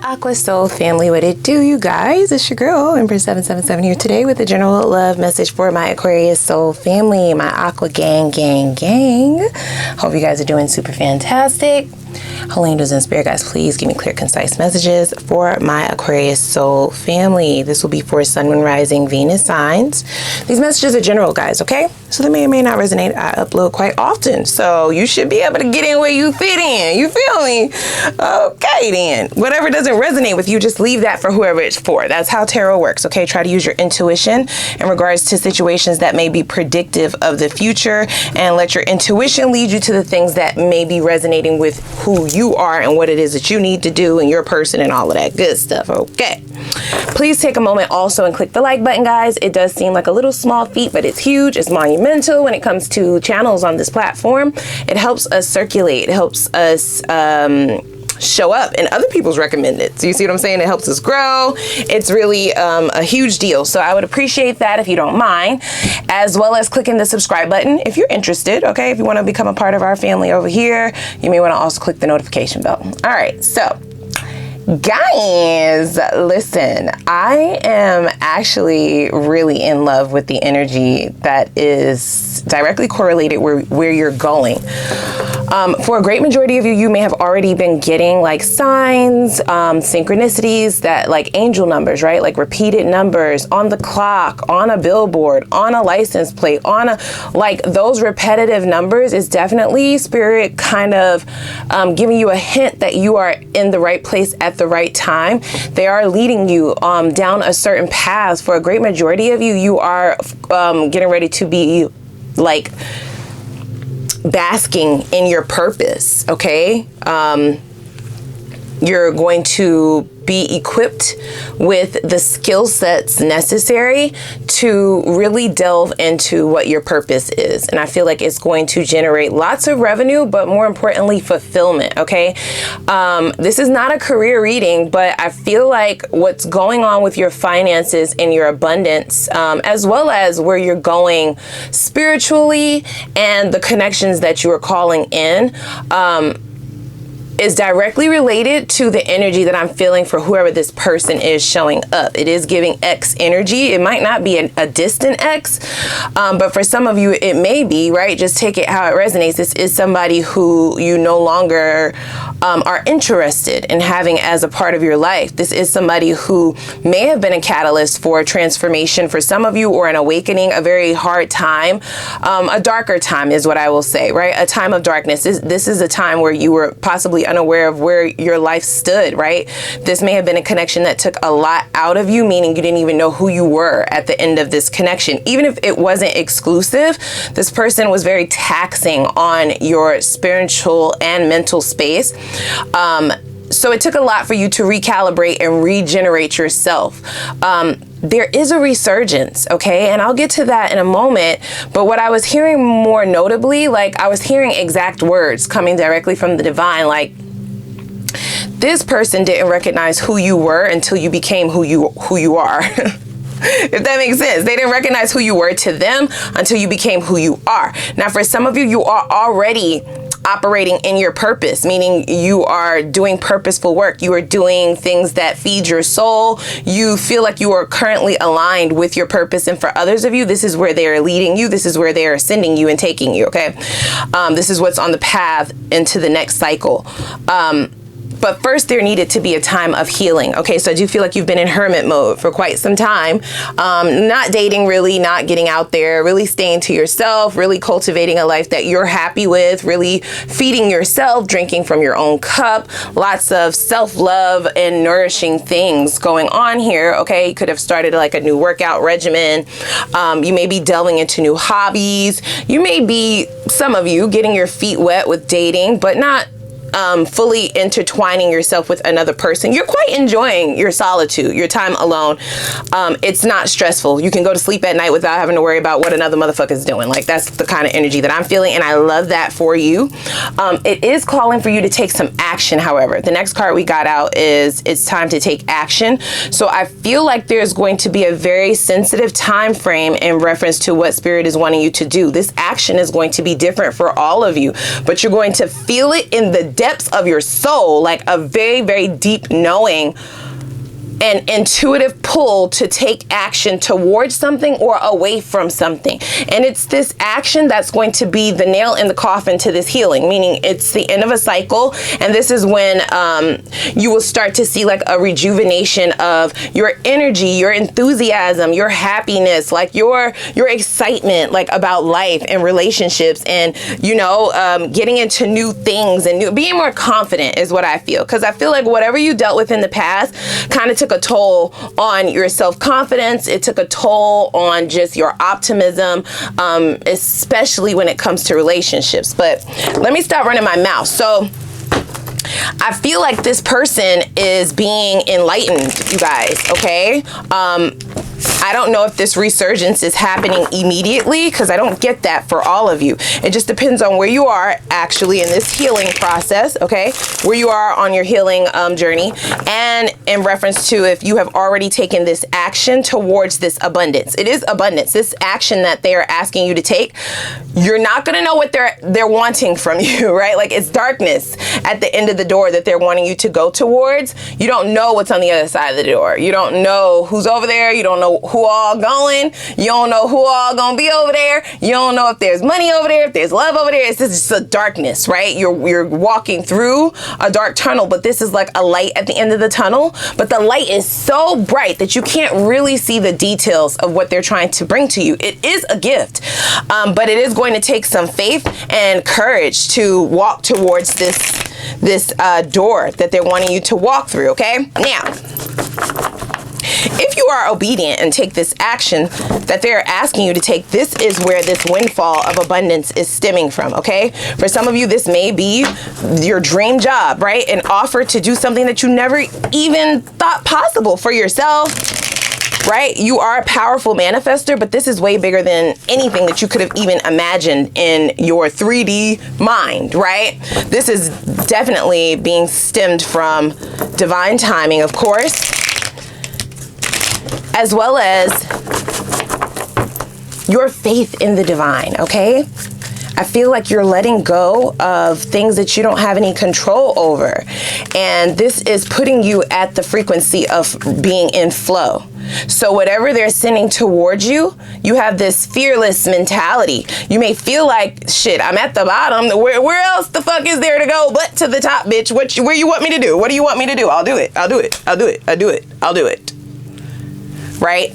Aqua Soul family, what it do, you guys? It's your girl Empress 777 here today with a general love message for my Aquarius soul family, my Aqua gang. Hope you guys are doing super fantastic. Holy angels and spirit guys, please give me clear, concise messages for my Aquarius soul family. This will be for Sun, Moon, Rising, Venus signs. These messages are general, guys, okay? So they may or may not resonate. I upload quite often, so you should be able to get in where you fit in. You feel me? Okay, then. Whatever doesn't resonate with you, just leave that for whoever it's for. That's how tarot works, okay? Try to use your intuition in regards to situations that may be predictive of the future, and let your intuition lead you to the things that may be resonating with who you are and what it is that you need to do and your person and all of that good stuff, okay? Please take a moment also and click the like button, guys. It does seem like a little small feat, but it's huge. It's monumental when it comes to channels on this platform. It helps us circulate. It helps us show up and other people's recommended. So you see what I'm saying? It helps us grow. It's really a huge deal. So I would appreciate that if you don't mind, as well as clicking the subscribe button if you're interested. Okay, if you want to become a part of our family over here, you may want to also click the notification bell. All right, so guys, listen, I am actually really in love with the energy that is directly correlated where you're going. For a great majority of you, you may have already been getting like signs, synchronicities, that like angel numbers, right? Like repeated numbers on the clock, on a billboard, on a license plate, on a, like those repetitive numbers is definitely spirit kind of giving you a hint that you are in the right place at the right time. They are leading you down a certain path. For a great majority of you, you are getting ready to be like basking in your purpose, okay? You're going to be equipped with the skill sets necessary to really delve into what your purpose is. And I feel like it's going to generate lots of revenue, but more importantly, fulfillment, okay? This is not a career reading, but I feel like what's going on with your finances and your abundance, as well as where you're going spiritually and the connections that you are calling in, is directly related to the energy that I'm feeling for whoever this person is showing up. It is giving X energy. It might not be a distant X, but for some of you, it may be, right? Just take it how it resonates. This is somebody who you no longer are interested in having as a part of your life. This is somebody who may have been a catalyst for transformation for some of you, or an awakening, a very hard time, a darker time is what I will say, right? A time of darkness. This is a time where you were possibly unaware of where your life stood, right? This may have been a connection that took a lot out of you, meaning you didn't even know who you were at the end of this connection. Even if it wasn't exclusive, this person was very taxing on your spiritual and mental space. So it took a lot for you to recalibrate and regenerate yourself. There is a resurgence, okay? And I'll get to that in a moment. But what I was hearing more notably, like I was hearing exact words coming directly from the divine, like this person didn't recognize who you were until you became who you are. If that makes sense. They didn't recognize who you were to them until you became who you are. Now, for some of you, you are already operating in your purpose, meaning you are doing purposeful work. You are doing things that feed your soul. You feel like you are currently aligned with your purpose. And for others of you, this is where they are leading you. This is where they are sending you and taking you, okay? This is what's on the path into the next cycle. But first, there needed to be a time of healing. Okay, so I do feel like you've been in hermit mode for quite some time. Not dating really, not getting out there, really staying to yourself, really cultivating a life that you're happy with, really feeding yourself, drinking from your own cup, lots of self-love and nourishing things going on here. Okay, you could have started like a new workout regimen. You may be delving into new hobbies. You may be, some of you, getting your feet wet with dating, but not fully intertwining yourself with another person. You're quite enjoying your solitude, your time alone. It's not stressful. You can go to sleep at night without having to worry about what another motherfucker is doing. Like, that's the kind of energy that I'm feeling, and I love that for you. It is calling for you to take some action, however. The next card we got out is it's time to take action. So I feel like there's going to be a very sensitive time frame in reference to what Spirit is wanting you to do. This action is going to be different for all of you, but you're going to feel it in the depths of your soul, like a very, very deep knowing an intuitive pull to take action towards something or away from something. And it's this action that's going to be the nail in the coffin to this healing, meaning it's the end of a cycle. And this is when you will start to see like a rejuvenation of your energy, your enthusiasm, your happiness, like your excitement, like about life and relationships, and, you know, getting into new things and being more confident is what I feel. Because I feel like whatever you dealt with in the past kind of took a toll on your self-confidence. It took a toll on just your optimism, especially when it comes to relationships. But let me stop running my mouth. So I feel like this person is being enlightened, you guys, okay? I don't know if this resurgence is happening immediately, because I don't get that for all of you. It just depends on where you are actually in this healing process, okay? Where you are on your healing journey, and in reference to if you have already taken this action towards this abundance. It is abundance. This action that they are asking you to take, you're not going to know what they're wanting from you, right? Like, it's darkness at the end of the door that they're wanting you to go towards. You don't know what's on the other side of the door. You don't know who's over there. You don't know who all going. You don't know who all gonna be over there. You don't know if there's money over there, if there's love over there. It's just a darkness, right? You're walking through a dark tunnel, but this is like a light at the end of the tunnel. But the light is so bright that you can't really see the details of what they're trying to bring to you. It is a gift, but it is going to take some faith and courage to walk towards this door that they're wanting you to walk through, okay? Now, if you are obedient and take this action that they're asking you to take, this is where this windfall of abundance is stemming from, okay? For some of you, this may be your dream job, right? An offer to do something that you never even thought possible for yourself, right? You are a powerful manifester, but this is way bigger than anything that you could have even imagined in your 3D mind, right? This is definitely being stemmed from divine timing, of course, as well as your faith in the divine, okay? I feel like you're letting go of things that you don't have any control over. And this is putting you at the frequency of being in flow. So whatever they're sending towards you, you have this fearless mentality. You may feel like, shit, I'm at the bottom. Where else the fuck is there to go but to the top, bitch? Where you want me to do? What do you want me to do? I'll do it. I'll do it. I'll do it. I'll do it. I'll do it. Right?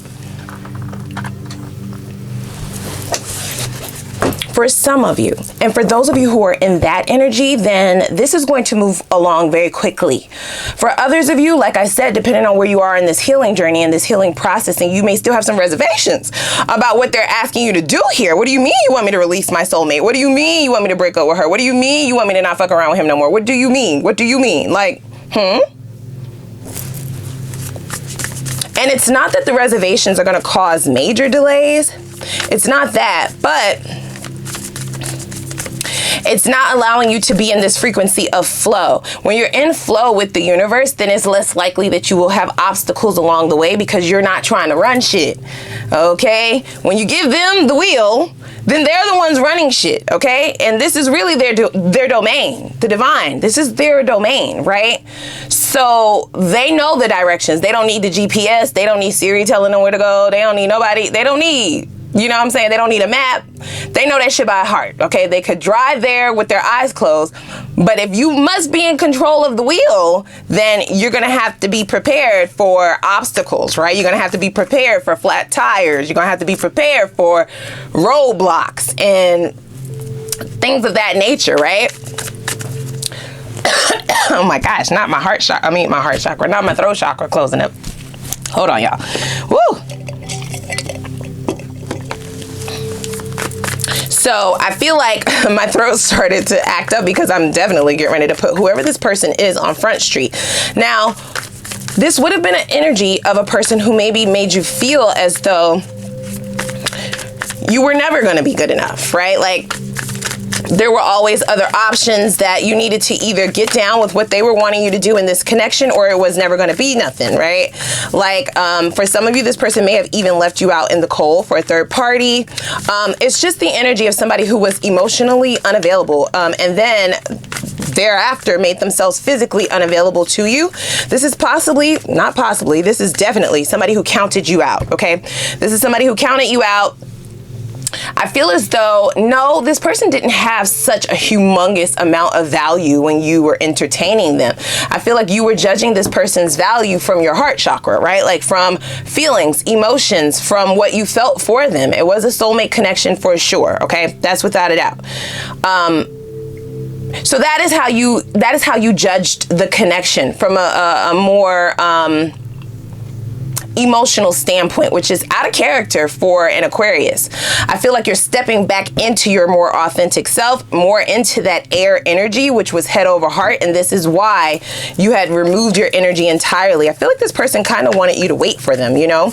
For some of you, and for those of you who are in that energy, then this is going to move along very quickly. For others of you, like I said, depending on where you are in this healing journey and this healing processing, you may still have some reservations about what they're asking you to do here. What do you mean you want me to release my soulmate? What do you mean you want me to break up with her? What do you mean you want me to not fuck around with him no more? What do you mean? What do you mean? Like, And it's not that the reservations are going to cause major delays. It's not that, but it's not allowing you to be in this frequency of flow. When you're in flow with the universe, then it's less likely that you will have obstacles along the way because you're not trying to run shit, okay? When you give them the wheel, then they're the ones running shit, okay? And this is really their domain, the divine. This is their domain, right? So they know the directions. They don't need the GPS. They don't need Siri telling them where to go. They don't need nobody. They don't need, you know what I'm saying? They don't need a map. They know that shit by heart, okay? They could drive there with their eyes closed. But if you must be in control of the wheel, then you're going to have to be prepared for obstacles, right? You're going to have to be prepared for flat tires. You're going to have to be prepared for roadblocks and things of that nature, right? Oh my gosh, not my heart chakra. I mean, my heart chakra, not my throat chakra closing up. Hold on, y'all. Woo! So I feel like my throat started to act up because I'm definitely getting ready to put whoever this person is on Front Street. Now, this would have been an energy of a person who maybe made you feel as though you were never going to be good enough, right? Like, there were always other options that you needed to either get down with what they were wanting you to do in this connection, or it was never going to be nothing, right? Like, for some of you, this person may have even left you out in the cold for a third party. It's just the energy of somebody who was emotionally unavailable. And then thereafter made themselves physically unavailable to you. This is possibly, not possibly, this is definitely somebody who counted you out, okay? This is somebody who counted you out. I feel as though, no, this person didn't have such a humongous amount of value when you were entertaining them. I feel like you were judging this person's value from your heart chakra, right? Like from feelings, emotions, from what you felt for them. It was a soulmate connection for sure, okay? That's without a doubt. So that is how you judged the connection from a more emotional standpoint, which is out of character for an Aquarius. I feel like you're stepping back into your more authentic self, more into that air energy, which was head over heart. And this is why you had removed your energy entirely. I feel like this person kind of wanted you to wait for them, you know?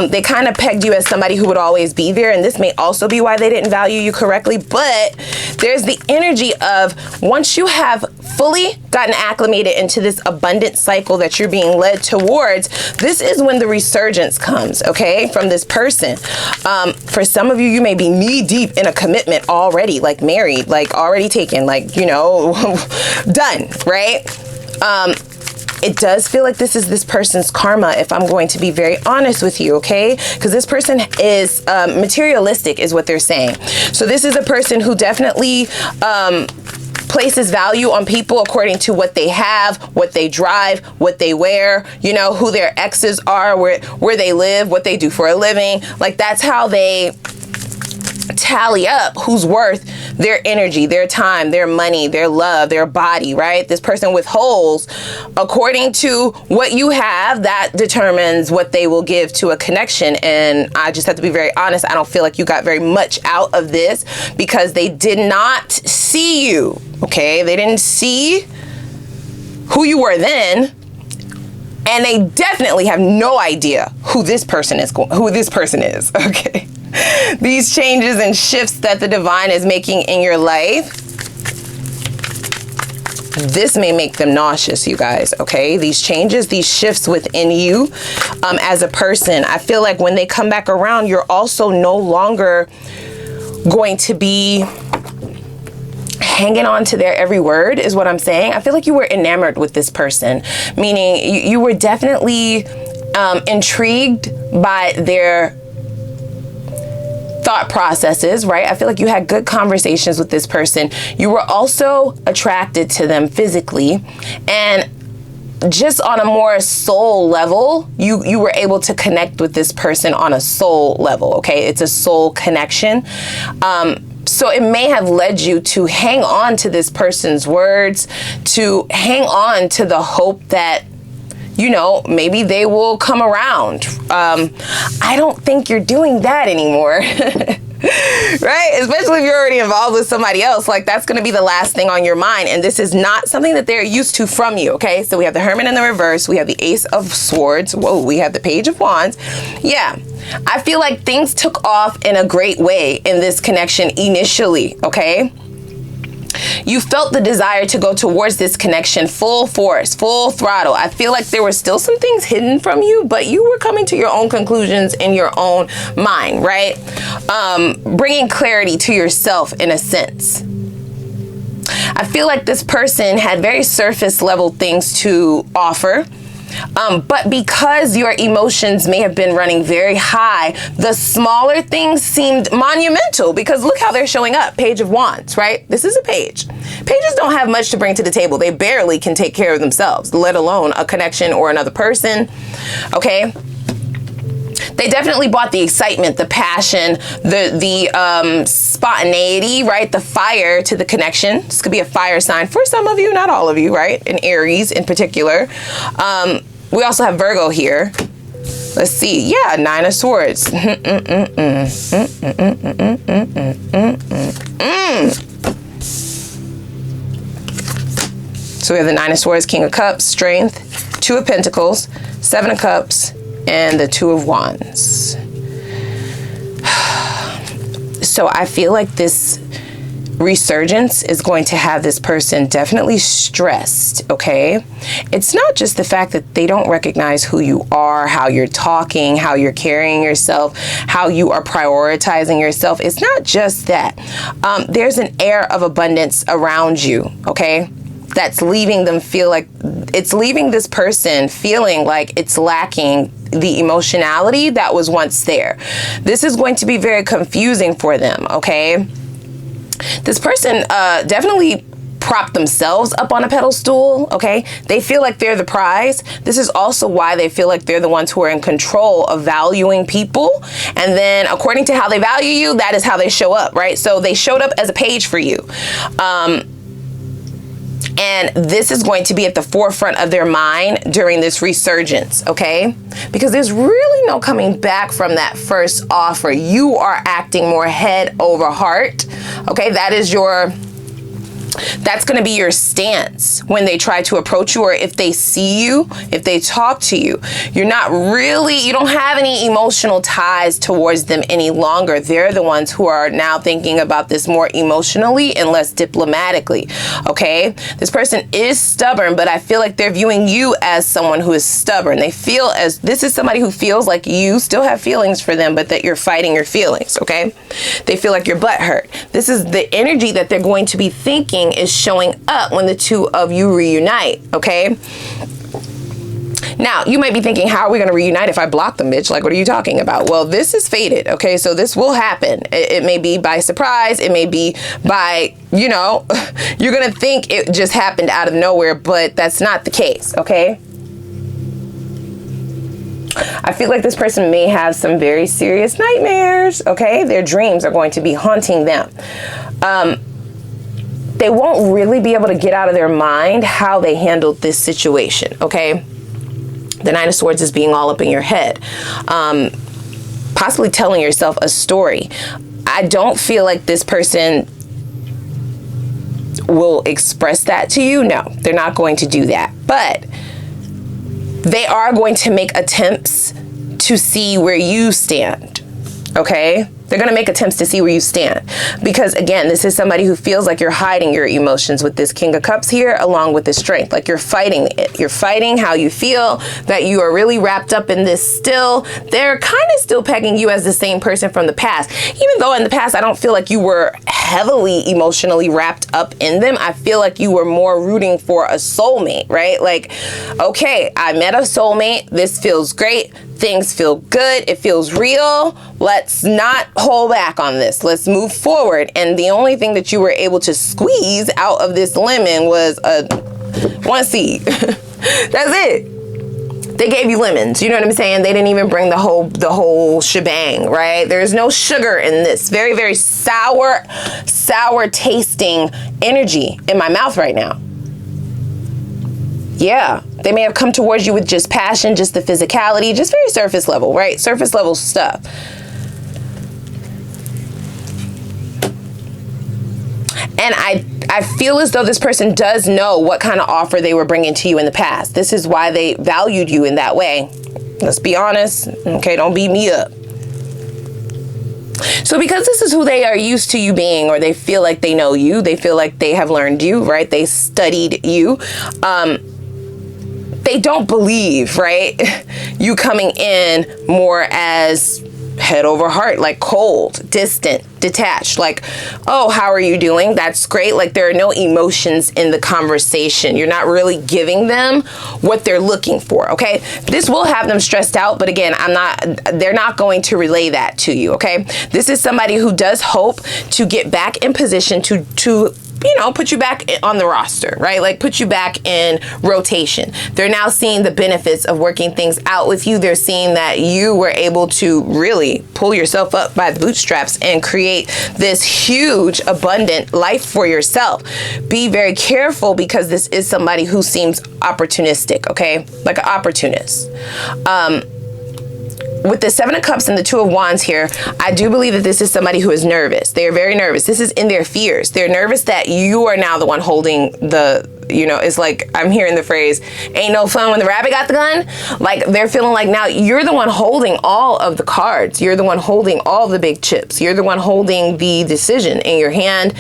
They kind of pegged you as somebody who would always be there. And this may also be why they didn't value you correctly. But there's the energy of once you have fully gotten acclimated into this abundant cycle that you're being led towards, this is when the resurgence comes, okay, from this person. For some of you, you may be knee deep in a commitment already, like married, like already taken, like, you know, done, right? It does feel like this is this person's karma, if I'm going to be very honest with you, okay? Because this person is materialistic is what they're saying. So this is a person who definitely places value on people according to what they have, what they drive, what they wear, you know, who their exes are, where they live, what they do for a living. Like that's how they tally up who's worth their energy, their time, their money, their love, their body, right? This person withholds according to what you have. That determines what they will give to a connection. And I just have to be very honest. I don't feel like you got very much out of this because they did not see you. Okay, they didn't see who you were then, and they definitely have no idea who this person is. Okay, these changes and shifts that the divine is making in your life, this may make them nauseous, you guys. Okay, these changes, these shifts within you, as a person, I feel like when they come back around, you're also no longer going to be hanging on to their every word is what I'm saying. I feel like you were enamored with this person, meaning you were definitely intrigued by their thought processes, right? I feel like you had good conversations with this person. You were also attracted to them physically, and just on a more soul level, you were able to connect with this person on a soul level, okay? It's a soul connection. So it may have led you to hang on to this person's words, to hang on to the hope that, you know, maybe they will come around. I don't think you're doing that anymore. Right? Especially if you're already involved with somebody else, like that's going to be the last thing on your mind. And this is not something that they're used to from you. Okay. So we have the Hermit in the reverse. We have the Ace of Swords. Whoa, we have the Page of Wands. Yeah. I feel like things took off in a great way in this connection initially. Okay. You felt the desire to go towards this connection full force, full throttle. I feel like there were still some things hidden from you, but you were coming to your own conclusions in your own mind, right? Bringing clarity to yourself in a sense. I feel like this person had very surface level things to offer. But because your emotions may have been running very high, the smaller things seemed monumental because look how they're showing up. Page of Wands, right? This is a page. Pages don't have much to bring to the table. They barely can take care of themselves, let alone a connection or another person. Okay. They definitely brought the excitement, the passion, the spontaneity, right? The fire to the connection. This could be a fire sign for some of you, not all of you, right? And Aries in particular. We also have Virgo here. Let's see. Yeah, Nine of Swords. So we have the Nine of Swords, King of Cups, Strength, Two of Pentacles, Seven of Cups, and the Two of Wands. So I feel like this resurgence is going to have this person definitely stressed, okay? It's not just the fact that they don't recognize who you are, how you're talking, how you're carrying yourself, how you are prioritizing yourself. It's not just that. There's an air of abundance around you, okay? that's leaving them feel like, it's leaving this person feeling like it's lacking the emotionality that was once there. This is going to be very confusing for them, okay? This person definitely prop themselves up on a pedestal, okay? They feel like they're the prize. This is also why they feel like they're the ones who are in control of valuing people. And then according to how they value you, that is how they show up, right? So they showed up as a page for you. And this is going to be at the forefront of their mind during this resurgence, okay? Because there's really no coming back from that first offer. You are acting more head over heart, okay? That's going to be your stance when they try to approach you, or if they see you, if they talk to you. You don't have any emotional ties towards them any longer. They're the ones who are now thinking about this more emotionally and less diplomatically, okay? This person is stubborn, but I feel like they're viewing you as someone who is stubborn. This is somebody who feels like you still have feelings for them, but that you're fighting your feelings, okay? They feel like you're butthurt. This is the energy that they're going to be thinking is showing up when the two of you reunite, okay? Now, you might be thinking, how are we going to reunite if I block them, bitch? Like, what are you talking about? Well, this is fated, okay? So this will happen. It may be by surprise. It may be by, you're going to think it just happened out of nowhere, but that's not the case, okay? I feel like this person may have some very serious nightmares, okay? Their dreams are going to be haunting them. They won't really be able to get out of their mind how they handled this situation, okay? The Nine of Swords is being all up in your head. Possibly telling yourself a story. I don't feel like this person will express that to you. No, they're not going to do that. But they are going to make attempts to see where you stand, okay? They're going to make attempts to see where you stand. Because, again, this is somebody who feels like you're hiding your emotions with this King of Cups here, along with the Strength. Like you're fighting it. You're fighting how you feel, that you are really wrapped up in this still. They're kind of still pegging you as the same person from the past. Even though in the past, I don't feel like you were heavily emotionally wrapped up in them. I feel like you were more rooting for a soulmate, right? Like, okay, I met a soulmate. This feels great. Things feel good. It feels real. Let's not hold back on this. Let's move forward. And the only thing that you were able to squeeze out of this lemon was one seed. That's it. They gave you lemons. You know what I'm saying? They didn't even bring the whole shebang, right? There's no sugar in this. Very, very sour tasting energy in my mouth right now. Yeah, they may have come towards you with just passion, just the physicality, just very surface level, right? Surface level stuff. And I feel as though this person does know what kind of offer they were bringing to you in the past. This is why they valued you in that way. Let's be honest. Okay, don't beat me up. So because this is who they are used to you being, or they feel like they know you, they feel like they have learned you, right? They studied you. They don't believe, right? You coming in more as head over heart, like cold, distant, detached, like, oh, how are you doing? That's great. Like there are no emotions in the conversation. You're not really giving them what they're looking for, okay? This will have them stressed out, but again, they're not going to relay that to you, okay? This is somebody who does hope to get back in position to put you back on the roster, right? Like put you back in rotation. They're now seeing the benefits of working things out with you. They're seeing that you were able to really pull yourself up by the bootstraps and create this huge, abundant life for yourself. Be very careful because this is somebody who seems opportunistic, okay? Like an opportunist. With the Seven of Cups and the Two of Wands here, I do believe that this is somebody who is nervous. They are very nervous. This is in their fears. They're nervous that you are now the one holding it's like I'm hearing the phrase, ain't no fun when the rabbit got the gun. Like they're feeling like now you're the one holding all of the cards. You're the one holding all the big chips. You're the one holding the decision in your hand.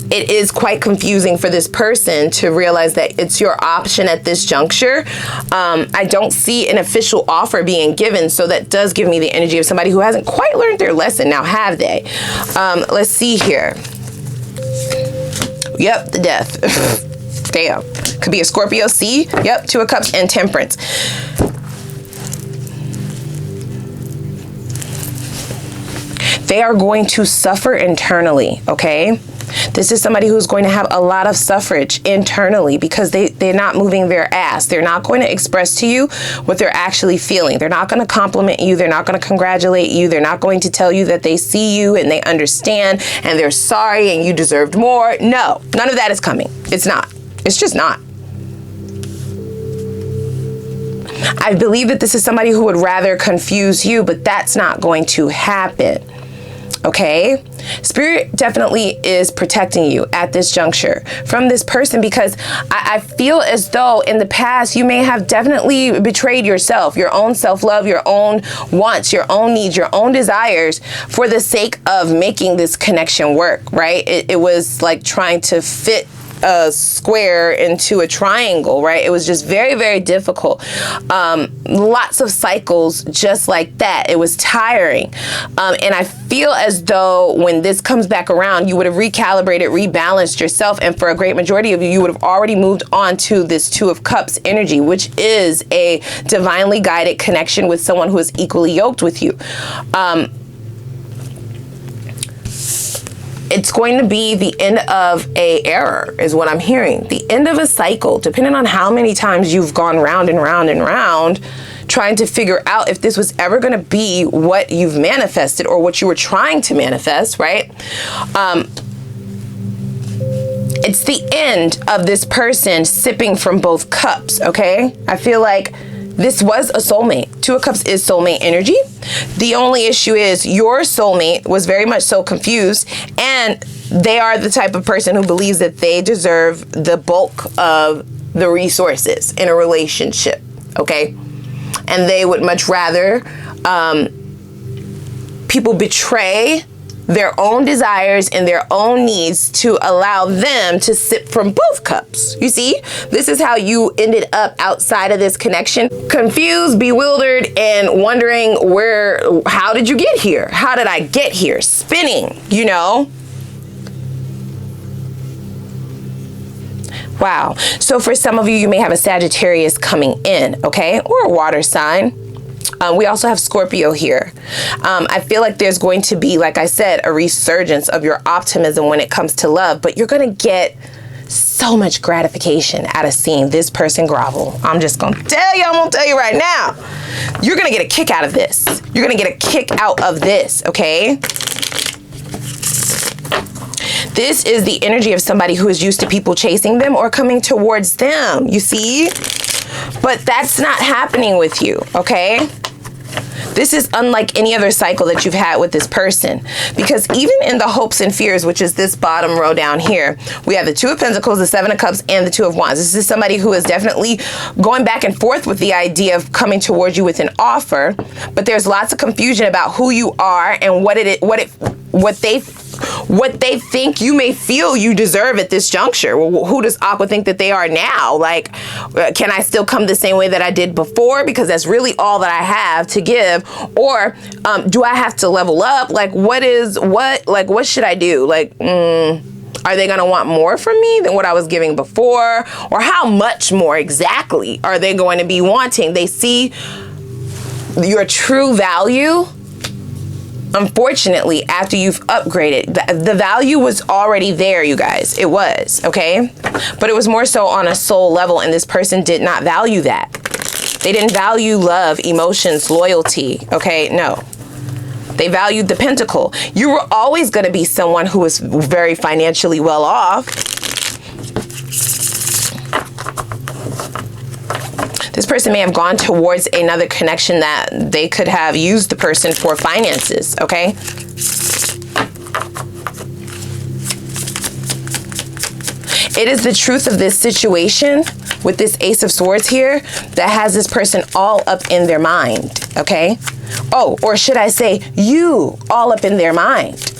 It is quite confusing for this person to realize that it's your option at this juncture. I don't see an official offer being given, so that does give me the energy of somebody who hasn't quite learned their lesson. Now, have they? Let's see here. Yep, the Death. Damn. Could be a Scorpio. C. Yep, Two of Cups and Temperance. They are going to suffer internally, okay? This is somebody who's going to have a lot of suffrage internally because they're not moving their ass. They're not going to express to you what they're actually feeling. They're not going to compliment you. They're not going to congratulate you. They're not going to tell you that they see you and they understand and they're sorry and you deserved more. No, none of that is coming. It's not. It's just not. I believe that this is somebody who would rather confuse you, but that's not going to happen. Okay, Spirit definitely is protecting you at this juncture from this person because I feel as though in the past you may have definitely betrayed yourself, your own self-love, your own wants, your own needs, your own desires for the sake of making this connection work, right? It was like trying to fit a square into a triangle, right? It was just very, very difficult. Lots of cycles just like that. It was tiring. And I feel as though when this comes back around, you would have recalibrated, rebalanced yourself. And for a great majority of you, you would have already moved on to this Two of Cups energy, which is a divinely guided connection with someone who is equally yoked with you. It's going to be the end of a era is what I'm hearing. The end of a cycle, depending on how many times you've gone round and round and round, trying to figure out if this was ever going to be what you've manifested or what you were trying to manifest, right? It's the end of this person sipping from both cups, okay? I feel like this was a soulmate. Two of Cups is soulmate energy. The only issue is your soulmate was very much so confused, and they are the type of person who believes that they deserve the bulk of the resources in a relationship, okay? And they would much rather people betray their own desires and their own needs to allow them to sip from both cups. You see, this is how you ended up outside of this connection, confused, bewildered, and wondering how did you get here? How did I get here? Spinning, you know? Wow. So for some of you, you may have a Sagittarius coming in, okay? Or a water sign. We also have Scorpio here. I feel like there's going to be, like I said, a resurgence of your optimism when it comes to love, but you're going to get so much gratification out of seeing this person grovel. I'm just going to tell you, I'm going to tell you right now, you're going to get a kick out of this. You're going to get a kick out of this, okay? This is the energy of somebody who is used to people chasing them or coming towards them, you see? But that's not happening with you, okay? This is unlike any other cycle that you've had with this person, because even in the hopes and fears, which is this bottom row down here, we have the Two of Pentacles, the Seven of Cups, and the Two of Wands. This is somebody who is definitely going back and forth with the idea of coming towards you with an offer, but there's lots of confusion about who you are and what they think you may feel you deserve at this juncture. Well, who does Aqua think that they are now? Like, can I still come the same way that I did before? Because that's really all that I have to give. Or do I have to level up? Like, what should I do? Like, are they going to want more from me than what I was giving before? Or how much more exactly are they going to be wanting? They see your true value. Unfortunately, after you've upgraded, the value was already there, you guys. It was, okay? But it was more so on a soul level, and this person did not value that. They didn't value love, emotions, loyalty, okay? No. They valued the pentacle. You were always going to be someone who was very financially well off. This person may have gone towards another connection that they could have used the person for finances, okay? It is the truth of this situation with this Ace of Swords here that has this person all up in their mind, okay? Oh, or should I say you all up in their mind.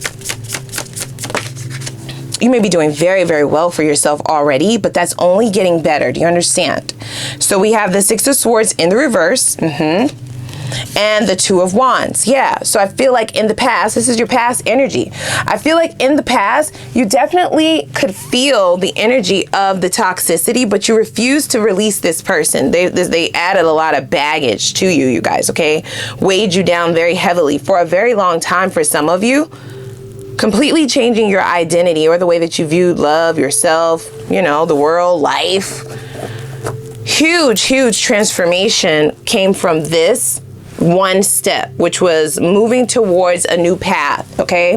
You may be doing very, very well for yourself already, but that's only getting better. Do you understand? So we have the Six of Swords in the reverse. and the Two of Wands. Yeah, so I feel like in the past, this is your past energy. I feel like in the past, you definitely could feel the energy of the toxicity, but you refused to release this person. They added a lot of baggage to you, you guys, okay? Weighed you down very heavily for a very long time for some of you, completely changing your identity or the way that you viewed love, yourself, you know, the world, life. Huge, huge transformation came from this one step, which was moving towards a new path, okay?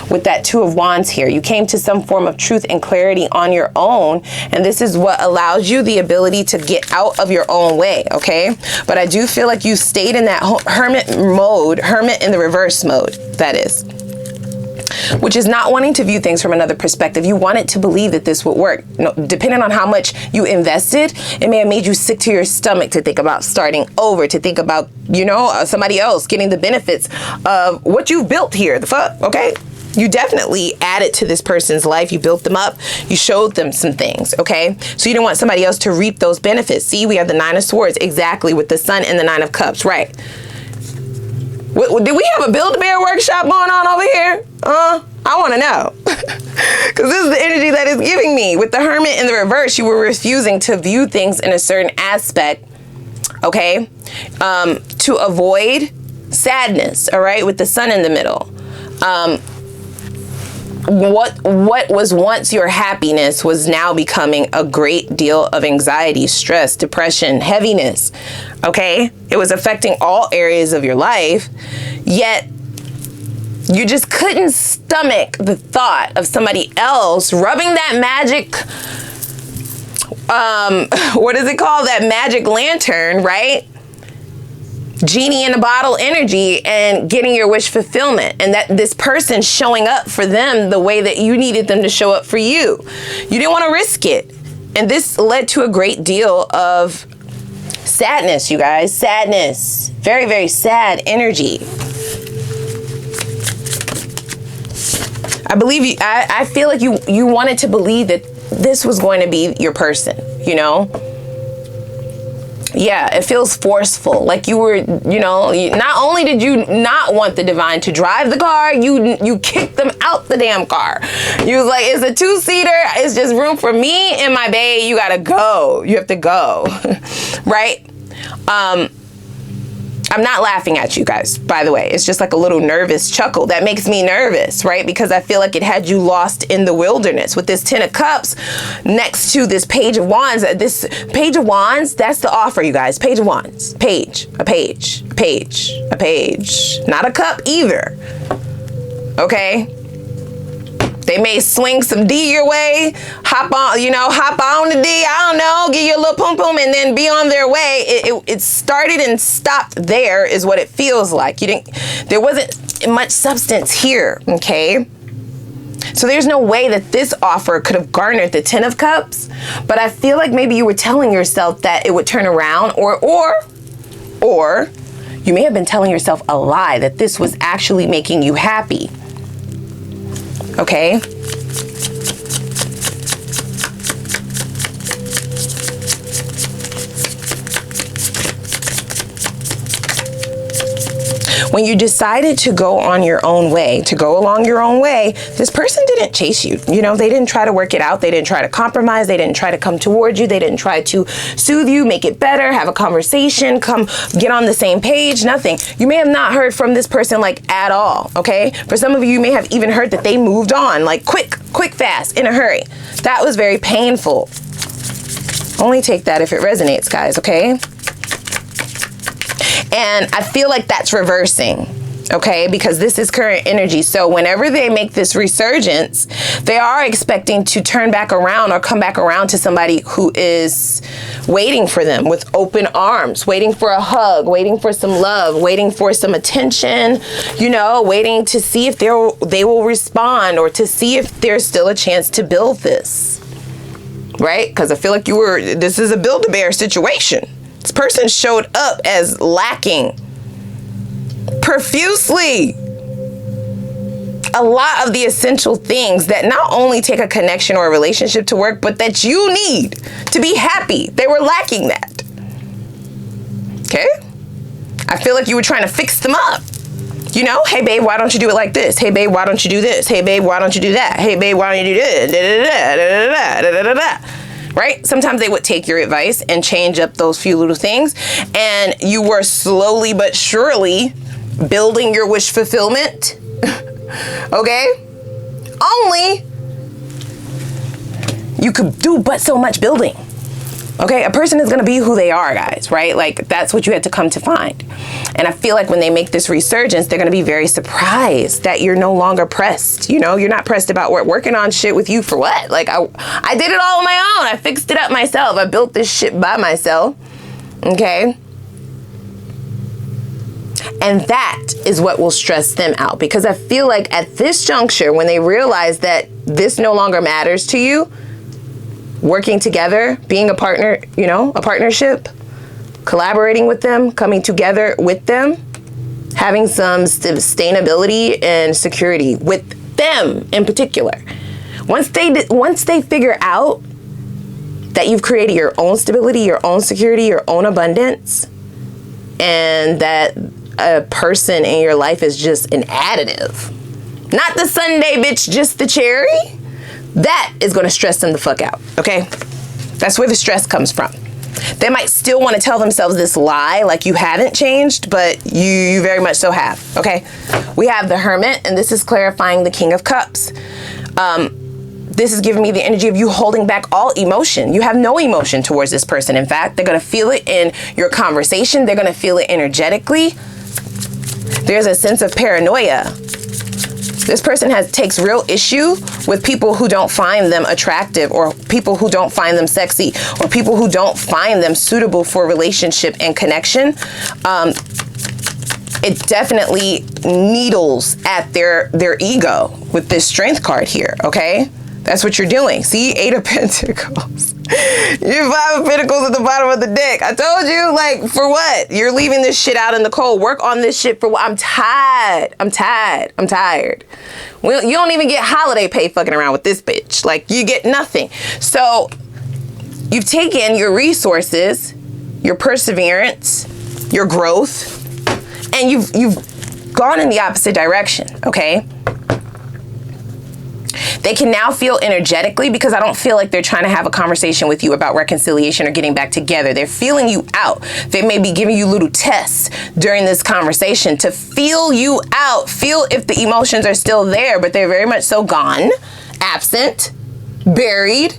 With that Two of Wands here, you came to some form of truth and clarity on your own, and this is what allows you the ability to get out of your own way, okay? But I do feel like you stayed in that hermit mode, hermit in the reverse mode, that is, which is not wanting to view things from another perspective. You wanted to believe that this would work. No, depending on how much you invested, it may have made you sick to your stomach to think about starting over, to think about, you know, somebody else getting the benefits of what you've built here. The fuck, okay? You definitely added to this person's life. You built them up. You showed them some things, okay? So you don't want somebody else to reap those benefits. See, we have the Nine of Swords, exactly, with the Sun and the Nine of Cups, right? Did we have a Build-A-Bear workshop going on over here? I want to know. Because this is the energy that is giving me. With the Hermit in the reverse, you were refusing to view things in a certain aspect, okay? To avoid sadness, all right? With the Sun in the middle. What was once your happiness was now becoming a great deal of anxiety, stress, depression, heaviness, okay? It was affecting all areas of your life, yet you just couldn't stomach the thought of somebody else rubbing that magic, what is it called? That magic lantern, right? Genie in a bottle energy and getting your wish fulfillment, and that this person showing up for them the way that you needed them to show up for you. You didn't want to risk it. And this led to a great deal of sadness, you guys. Sadness. Very, very sad energy. I feel like you wanted to believe that this was going to be your person, you know? Yeah, it feels forceful. Like you were, you know, not only did you not want the divine to drive the car, you kicked them out the damn car. You was like, it's a two-seater. It's just room for me and my bae. You gotta go. You have to go, right? I'm not laughing at you guys, by the way. It's just like a little nervous chuckle. That makes me nervous, right? Because I feel like it had you lost in the wilderness. With this Ten of Cups next to this Page of Wands, this Page of Wands, that's the offer, you guys. Page of Wands. Page, a page, a page, a page. Not a cup either, okay? They may swing some D your way, hop on the D, I don't know, give you a little pum pum and then be on their way. It started and stopped there is what it feels like. There wasn't much substance here, okay? So there's no way that this offer could have garnered the Ten of Cups, but I feel like maybe you were telling yourself that it would turn around, or you may have been telling yourself a lie that this was actually making you happy. Okay? When you decided to go on your own way, to go along your own way, this person didn't chase you. You know, they didn't try to work it out. They didn't try to compromise. They didn't try to come towards you. They didn't try to soothe you, make it better, have a conversation, come get on the same page, nothing. You may have not heard from this person like at all, okay? For some of you, you may have even heard that they moved on, like quick, fast, in a hurry. That was very painful. Only take that if it resonates, guys, okay? And I feel like that's reversing, okay? Because this is current energy. So whenever they make this resurgence, they are expecting to turn back around or come back around to somebody who is waiting for them with open arms, waiting for a hug, waiting for some love, waiting for some attention, you know, waiting to see if they will respond or to see if there's still a chance to build this, right? Because I feel like this is a Build-A-Bear situation. This person showed up as lacking profusely a lot of the essential things that not only take a connection or a relationship to work, but that you need to be happy. They were lacking that. Okay? I feel like you were trying to fix them up. You know, hey babe, why don't you do it like this? Hey babe, why don't you do this? Hey babe, why don't you do that? Hey babe, why don't you do this? Right? Sometimes they would take your advice and change up those few little things, and you were slowly but surely building your wish fulfillment. Okay? Only you could do but so much building. Okay, a person is going to be who they are, guys, right? Like, that's what you had to come to find. And I feel like when they make this resurgence, they're going to be very surprised that you're no longer pressed. You know, you're not pressed about working on shit with you for what? Like, I did it all on my own. I fixed it up myself. I built this shit by myself. Okay? And that is what will stress them out, because I feel like at this juncture, when they realize that this no longer matters to you, working together, being a partner, you know, a partnership, collaborating with them, coming together with them, having some sustainability and security with them in particular. Once they figure out that you've created your own stability, your own security, your own abundance, and that a person in your life is just an additive, not the sundae bitch, just the cherry, that is going to stress them the fuck out. Okay, that's where the stress comes from. They might still want to tell themselves this lie, like you haven't changed, but you very much so have. Okay, we have the Hermit, and this is clarifying the King of Cups. This is giving me the energy of you holding back all emotion. You have no emotion towards this person. In fact, they're going to feel it in your conversation. They're going to feel it energetically. There's a sense of paranoia. This person takes real issue with people who don't find them attractive, or people who don't find them sexy, or people who don't find them suitable for relationship and connection. It definitely needles at their ego with this Strength card here, okay? That's what you're doing. See, 8 of Pentacles. You 5 of Pentacles at the bottom of the deck. I told you, like, for what? You're leaving this shit out in the cold. Work on this shit for what? I'm tired. I'm tired. I'm tired. Well, you don't even get holiday pay fucking around with this bitch. Like, you get nothing. So you've taken your resources, your perseverance, your growth, and you've gone in the opposite direction, okay? They can now feel energetically, because I don't feel like they're trying to have a conversation with you about reconciliation or getting back together. They're feeling you out. They may be giving you little tests during this conversation to feel you out, feel if the emotions are still there, but they're very much so gone, absent, buried.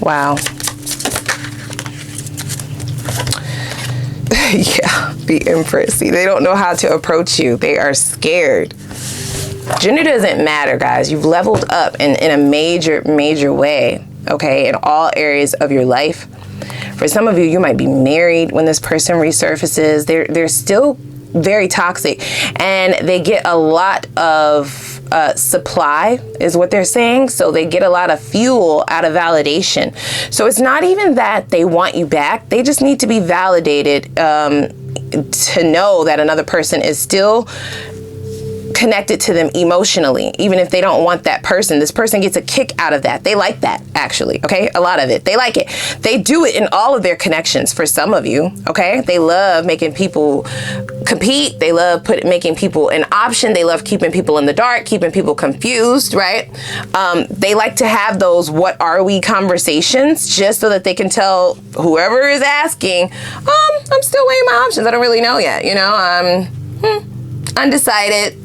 Wow. Yeah, the Empress. See, they don't know how to approach you. They are scared. Gender doesn't matter, guys. You've leveled up in a major way, okay, in all areas of your life. For some of you, you might be married when this person resurfaces. They're still very toxic, and they get a lot of supply is what they're saying. So they get a lot of fuel out of validation. So it's not even that they want you back. They just need to be validated to know that another person is still connected to them emotionally, even if they don't want that person. This person gets a kick out of that. They like that, actually, okay? A lot of it. They like it. They do it in all of their connections for some of you, okay? They love making people compete. They love making people an option. They love keeping people in the dark, keeping people confused, right? They like to have those what are we conversations, just so that they can tell whoever is asking, I'm still weighing my options. I don't really know yet, you know? I'm undecided.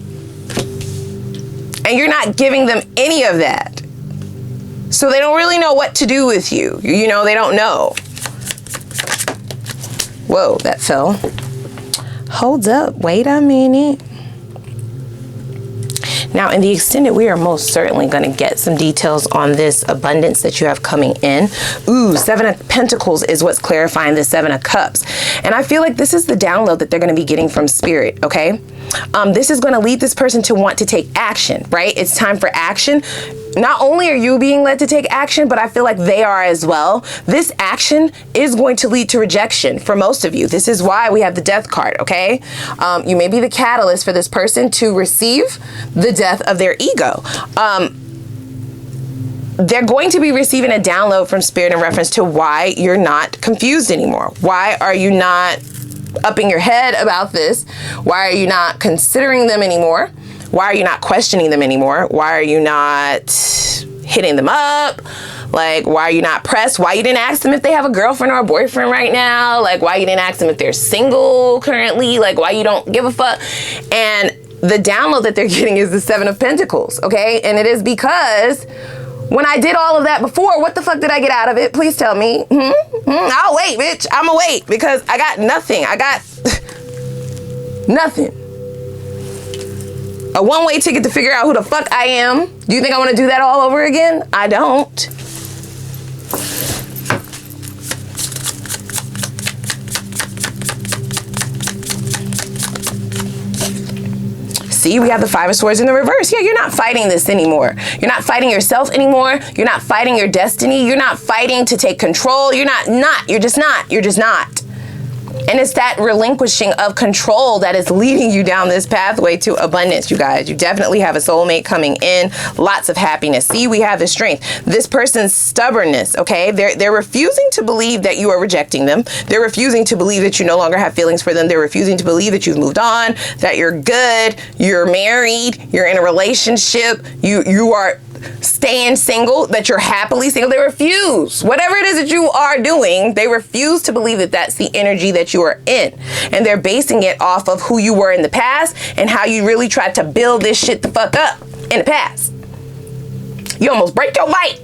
And you're not giving them any of that. So they don't really know what to do with you. You know, they don't know. Whoa, that fell. Hold up, wait a minute. Now, in the extended, we are most certainly going to get some details on this abundance that you have coming in. Ooh, 7 of Pentacles is what's clarifying the 7 of Cups. And I feel like this is the download that they're going to be getting from Spirit, okay? This is going to lead this person to want to take action, right? It's time for action. Not only are you being led to take action, but I feel like they are as well. This action is going to lead to rejection for most of you. This is why we have the death card, okay? You may be the catalyst for this person to receive the death of their ego. They're going to be receiving a download from Spirit in reference to why you're not confused anymore. Why are you not upping your head about this? Why are you not considering them anymore? Why are you not questioning them anymore? Why are you not hitting them up? Like, why are you not pressed? Why you didn't ask them if they have a girlfriend or a boyfriend right now? Like, why you didn't ask them if they're single currently? Like, why you don't give a fuck? And the download that they're getting is the 7 of Pentacles, okay? And it is because when I did all of that before, what the fuck did I get out of it? Please tell me. I'll wait, bitch. I'ma wait because I got nothing. I got nothing. A one-way ticket to figure out who the fuck I am. Do you think I want to do that all over again? I don't. See, we have the 5 of Swords in the reverse. Yeah, you're not fighting this anymore. You're not fighting yourself anymore. You're not fighting your destiny. You're not fighting to take control. You're just not. And it's that relinquishing of control that is leading you down this pathway to abundance, you guys. You definitely have a soulmate coming in. Lots of happiness. See, we have the strength. This person's stubbornness, okay? They're refusing to believe that you are rejecting them. They're refusing to believe that you no longer have feelings for them. They're refusing to believe that you've moved on, that you're good, you're married, you're in a relationship, you are staying single, that you're happily single. They refuse. Whatever it is that you are doing, they refuse to believe that that's the energy that you are in. And they're basing it off of who you were in the past and how you really tried to build this shit the fuck up in the past. You almost break your bike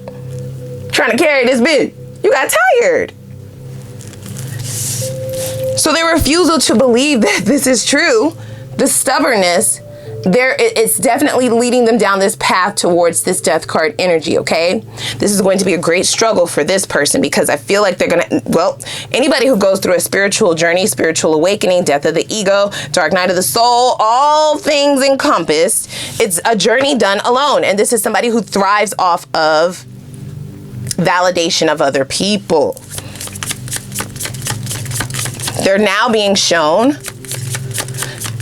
trying to carry this bitch. You got tired. So their refusal to believe that this is true, the stubbornness, it's definitely leading them down this path towards this death card energy, okay? This is going to be a great struggle for this person because I feel like they're gonna, well, anybody who goes through a spiritual journey, spiritual awakening, death of the ego, dark night of the soul, all things encompassed, it's a journey done alone. And this is somebody who thrives off of validation of other people. They're now being shown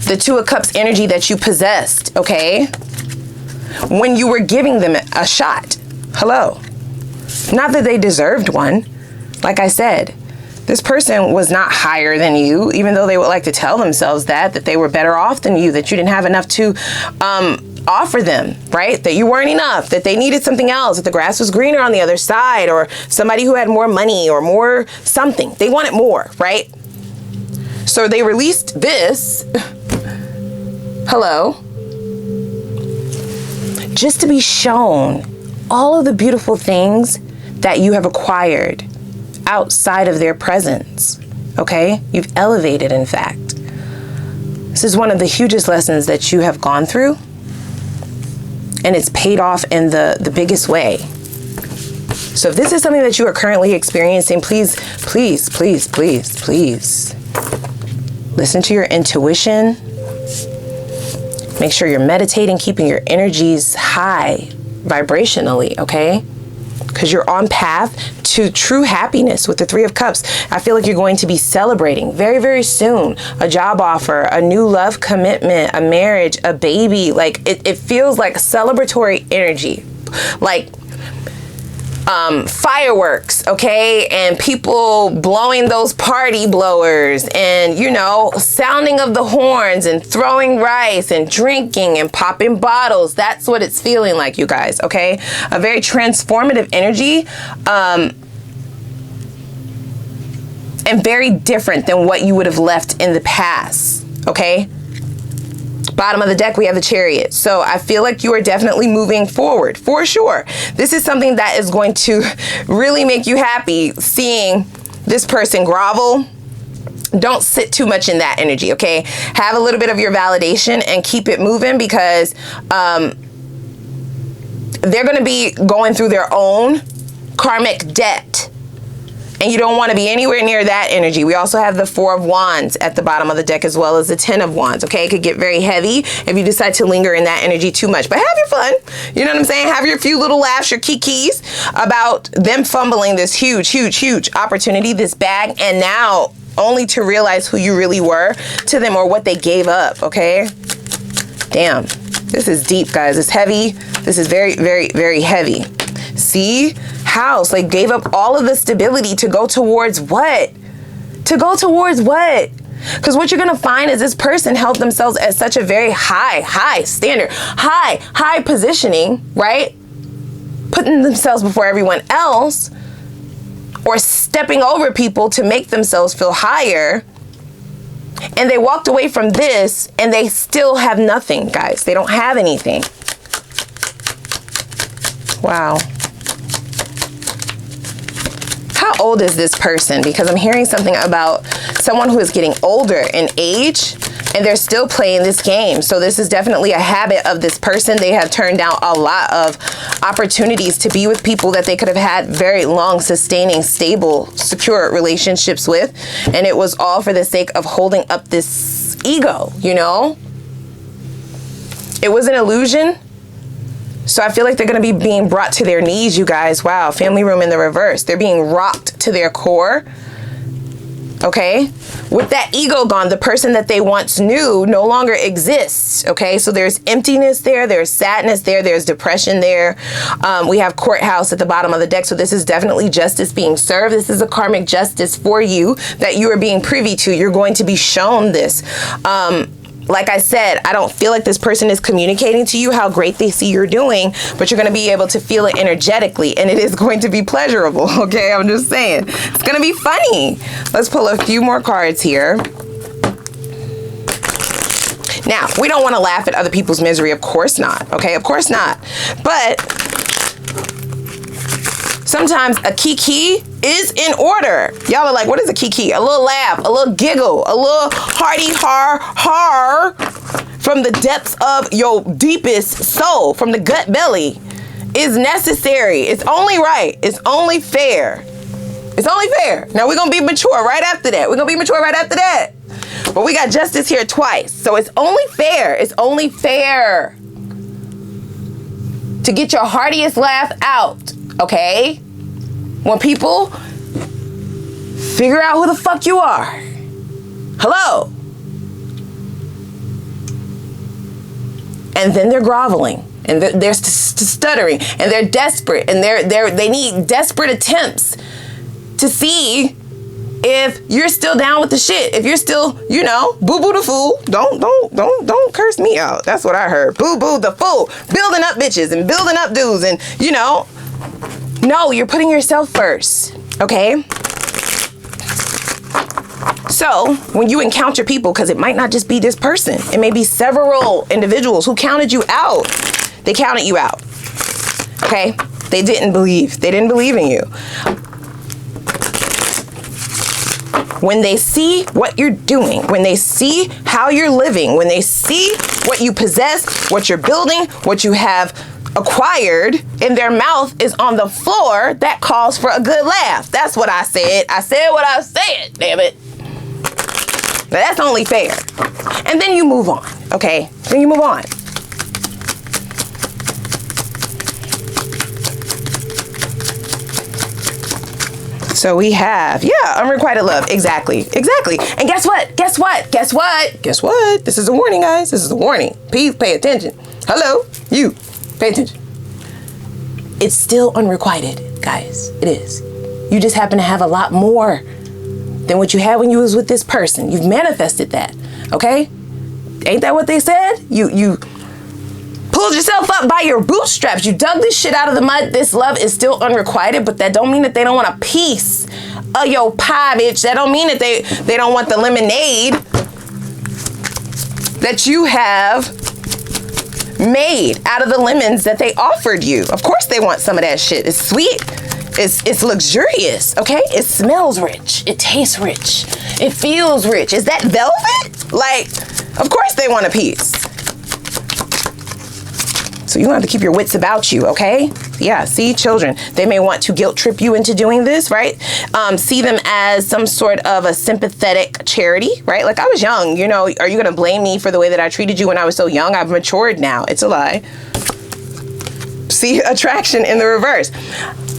the 2 of Cups energy that you possessed, okay? When you were giving them a shot. Hello. Not that they deserved one. Like I said, this person was not higher than you, even though they would like to tell themselves that they were better off than you, that you didn't have enough to offer them, right? That you weren't enough, that they needed something else, that the grass was greener on the other side, or somebody who had more money or more something. They wanted more, right? So they released this. Hello. Just to be shown all of the beautiful things that you have acquired outside of their presence. Okay? You've elevated, in fact. This is one of the hugest lessons that you have gone through. And it's paid off in the biggest way. So if this is something that you are currently experiencing, please, please, please, please, please listen to your intuition. Make sure you're meditating, keeping your energies high vibrationally, okay? Because you're on path to true happiness with the 3 of Cups. I feel like you're going to be celebrating very, very soon. A job offer, a new love commitment, a marriage, a baby. Like, it feels like celebratory energy. Like, fireworks, okay, and people blowing those party blowers, and you know, sounding of the horns and throwing rice and drinking and popping bottles. That's what it's feeling like, you guys, okay? A very transformative energy, and very different than what you would have left in the past, okay? Bottom of the deck, we have the Chariot. So I feel like you are definitely moving forward, for sure. This is something that is going to really make you happy, seeing this person grovel. Don't sit too much in that energy, okay? Have a little bit of your validation and keep it moving, because they're going to be going through their own karmic debt And you don't want to be anywhere near that energy. We also have the 4 of Wands at the bottom of the deck, as well as the 10 of Wands, okay? It could get very heavy if you decide to linger in that energy too much. But have your fun. You know what I'm saying? Have your few little laughs, your kikis about them fumbling this huge, huge, huge opportunity, this bag, and now only to realize who you really were to them or what they gave up, okay? Damn. This is deep, guys. It's heavy. This is very, very, very heavy. See? House. They gave up all of the stability to go towards what? To go towards what? Because what you're going to find is this person held themselves at such a very high standard, high positioning, right? Putting themselves before everyone else or stepping over people to make themselves feel higher. And they walked away from this and they still have nothing, guys. They don't have anything. Wow. How old is this person? Because I'm hearing something about someone who is getting older in age and they're still playing this game. So this is definitely a habit of this person. They have turned down a lot of opportunities to be with people that they could have had very long, sustaining, stable, secure relationships with. And it was all for the sake of holding up this ego, you know? It was an illusion. So I feel like they're going to be being brought to their knees, you guys. Wow, family room in the reverse. They're being rocked to their core. Okay? With that ego gone, the person that they once knew no longer exists. Okay? So there's emptiness there. There's sadness there. There's depression there. We have courthouse at the bottom of the deck. So this is definitely justice being served. This is a karmic justice for you that you are being privy to. You're going to be shown this. Like I said, I don't feel like this person is communicating to you how great they see you're doing, but you're going to be able to feel it energetically, and it is going to be pleasurable, okay? I'm just saying. It's going to be funny. Let's pull a few more cards here. Now, we don't want to laugh at other people's misery. Of course not, okay? Of course not. But sometimes a kiki is in order. Y'all are like, what is a kiki? A little laugh, a little giggle, a little hearty har from the depths of your deepest soul, from the gut belly, is necessary. It's only right. It's only fair. It's only fair. Now we're going to be mature right after that. We're going to be mature right after that. But we got justice here twice. So it's only fair. It's only fair to get your heartiest laugh out. Okay? When people figure out who the fuck you are. Hello? And then they're groveling. And they're stuttering. And they're desperate. And they need desperate attempts to see if you're still down with the shit. If you're still, you know, boo-boo the fool. Don't curse me out. That's what I heard. Boo-boo the fool. Building up bitches and building up dudes and, you know. No, you're putting yourself first, okay? So when you encounter people, because it might not just be this person, it may be several individuals who counted you out. They counted you out, okay? They didn't believe. They didn't believe in you. When they see what you're doing, when they see how you're living, when they see what you possess, what you're building, what you have acquired, and their mouth is on the floor, that calls for a good laugh. That's what I said. I said what I said, damn it. But that's only fair. And then you move on, okay? Then you move on. So we have, unrequited love. Exactly. And guess what? Guess what? This is a warning, guys. This is a warning. Please pay attention. Hello, you. Pay attention. It's still unrequited, guys. It is. You just happen to have a lot more than what you had when you was with this person. You've manifested that, okay? Ain't that what they said? You pulled yourself up by your bootstraps. You dug this shit out of the mud. This love is still unrequited, but that don't mean that they don't want a piece of your pie, bitch. That don't mean that they don't want the lemonade that you have made out of the lemons that they offered you. Of course they want some of that shit. It's sweet. It's luxurious, okay? It smells rich. It tastes rich. It feels rich. Is that velvet? Like, of course they want a piece. So you have to keep your wits about you, okay? Yeah, see, children. They may want to guilt trip you into doing this, right? See them as some sort of a sympathetic charity, right? Like, I was young, you know, are you going to blame me for the way that I treated you when I was so young? I've matured now. It's a lie. See, attraction in the reverse.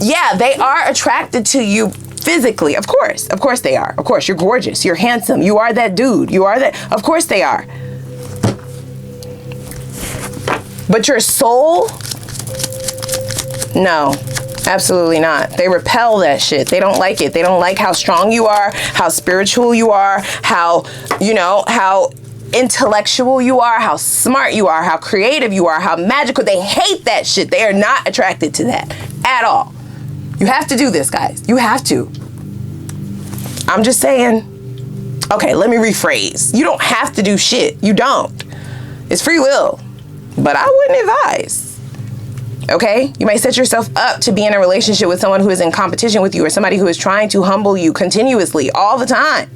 Yeah, they are attracted to you physically. Of course they are. Of course, you're gorgeous. You're handsome. You are that dude. You are that. Of course they are. But your soul, no, absolutely not. They repel that shit. They don't like it. They don't like how strong you are, how spiritual you are, how, you know, how intellectual you are, how smart you are, how creative you are, how magical. They hate that shit. They are not attracted to that at all. You have to do this, guys. You have to. I'm just saying. Okay, let me rephrase. You don't have to do shit. You don't. It's free will. But I wouldn't advise, okay? You might set yourself up to be in a relationship with someone who is in competition with you or somebody who is trying to humble you continuously all the time.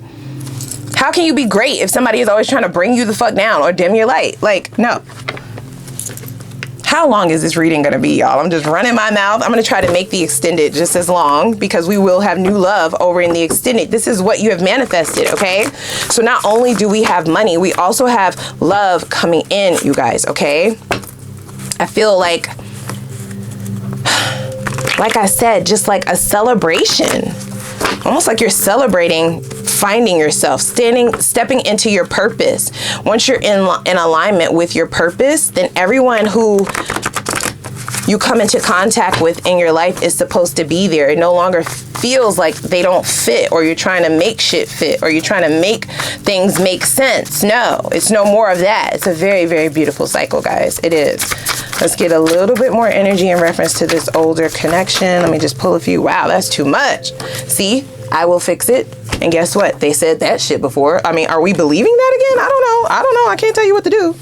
How can you be great if somebody is always trying to bring you the fuck down or dim your light? Like, no. How long is this reading gonna be, y'all? I'm just running my mouth. I'm gonna try to make the extended just as long because we will have new love over in the extended. This is what you have manifested, okay? So not only do we have money, we also have love coming in, you guys, okay? I feel like I said, just like a celebration. Almost like you're celebrating finding yourself, stepping into your purpose. Once you're in alignment with your purpose, then everyone who you come into contact with in your life is supposed to be there. It no longer feels like they don't fit, or you're trying to make shit fit, or you're trying to make things make sense. No, it's no more of that. It's a very, very beautiful cycle, guys. It is. Let's get a little bit more energy in reference to this older connection. Let me just pull a few. Wow, that's too much. See, I will fix it. And guess what? They said that shit before. I mean, are we believing that again? I don't know. I can't tell you what to do.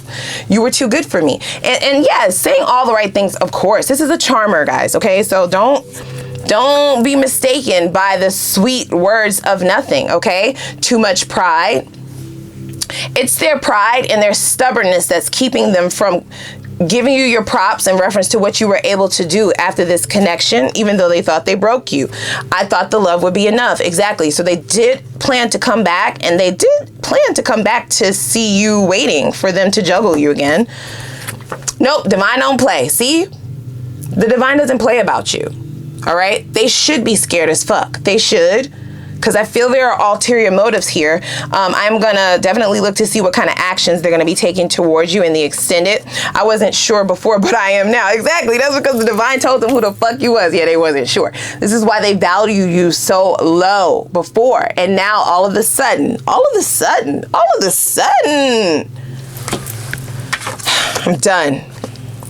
You were too good for me. And yeah, saying all the right things, of course. This is a charmer, guys, okay? So don't be mistaken by the sweet words of nothing, okay? Too much pride. It's their pride and their stubbornness that's keeping them from giving you your props in reference to what you were able to do after this connection, even though they thought they broke you. I thought the love would be enough. Exactly. So they did plan to come back, and they did plan to come back to see you waiting for them to juggle you again. Nope. Divine don't play. See? The divine doesn't play about you. All right? They should be scared as fuck. They should. Because I feel there are ulterior motives here. I'm going to definitely look to see what kind of actions they're going to be taking towards you in the extended. I wasn't sure before, but I am now. Exactly. That's because the divine told them who the fuck you was. Yeah, they wasn't sure. This is why they value you so low before. And now all of a sudden, I'm done.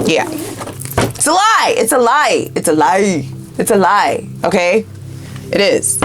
Yeah. It's a lie. It's a lie. It's a lie. It's a lie. Okay? It is.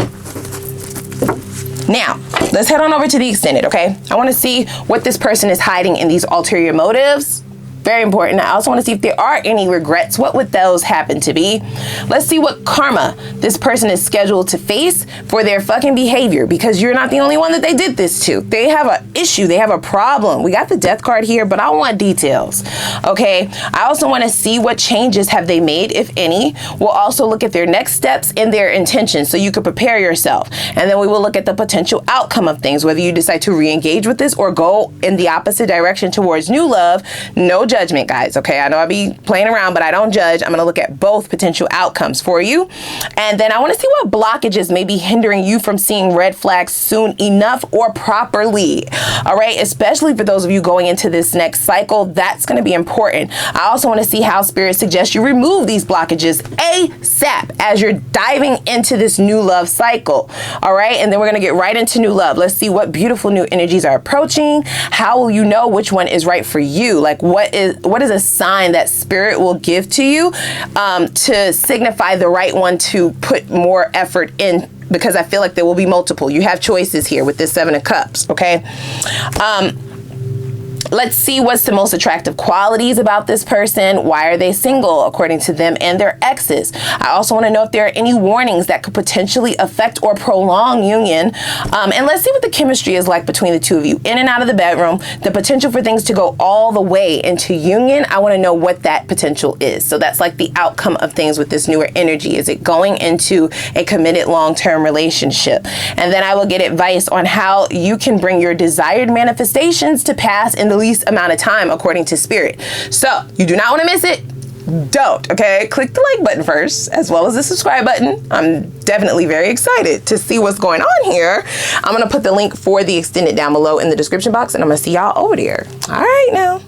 Now, let's head on over to the extended, okay? I want to see what this person is hiding in these ulterior motives. Very important. I also want to see if there are any regrets. What would those happen to be? Let's see what karma this person is scheduled to face for their fucking behavior, because you're not the only one that they did this to. They have an issue. They have a problem. We got the death card here, but I want details. Okay. I also want to see what changes have they made, if any. We'll also look at their next steps and their intentions so you can prepare yourself. And then we will look at the potential outcome of things, whether you decide to re-engage with this or go in the opposite direction towards new love. No judgment, guys. Okay. I know I be playing around, but I don't judge. I'm going to look at both potential outcomes for you. And then I want to see what blockages may be hindering you from seeing red flags soon enough or properly. All right. Especially for those of you going into this next cycle, that's going to be important. I also want to see how spirit suggests you remove these blockages ASAP as you're diving into this new love cycle. All right. And then we're going to get right into new love. Let's see what beautiful new energies are approaching. How will you know which one is right for you? Like, what is a sign that spirit will give to you to signify the right one to put more effort in? Because I feel like there will be multiple. You have choices here with this 7 of Cups, okay? let's see what's the most attractive qualities about this person. Why are they single according to them and their exes? I also want to know if there are any warnings that could potentially affect or prolong union. And let's see what the chemistry is like between the two of you in and out of the bedroom. The potential for things to go all the way into union, I want to know what that potential is. So that's like the outcome of things with this newer energy. Is it going into a committed long-term relationship? And then I will get advice on how you can bring your desired manifestations to pass in the least amount of time according to spirit. So you do not want to miss it. Don't, okay? Click the like button first, as well as the subscribe button. I'm definitely very excited to see what's going on here. I'm gonna put the link for the extended down below in the description box, and I'm gonna see y'all over there. All right now.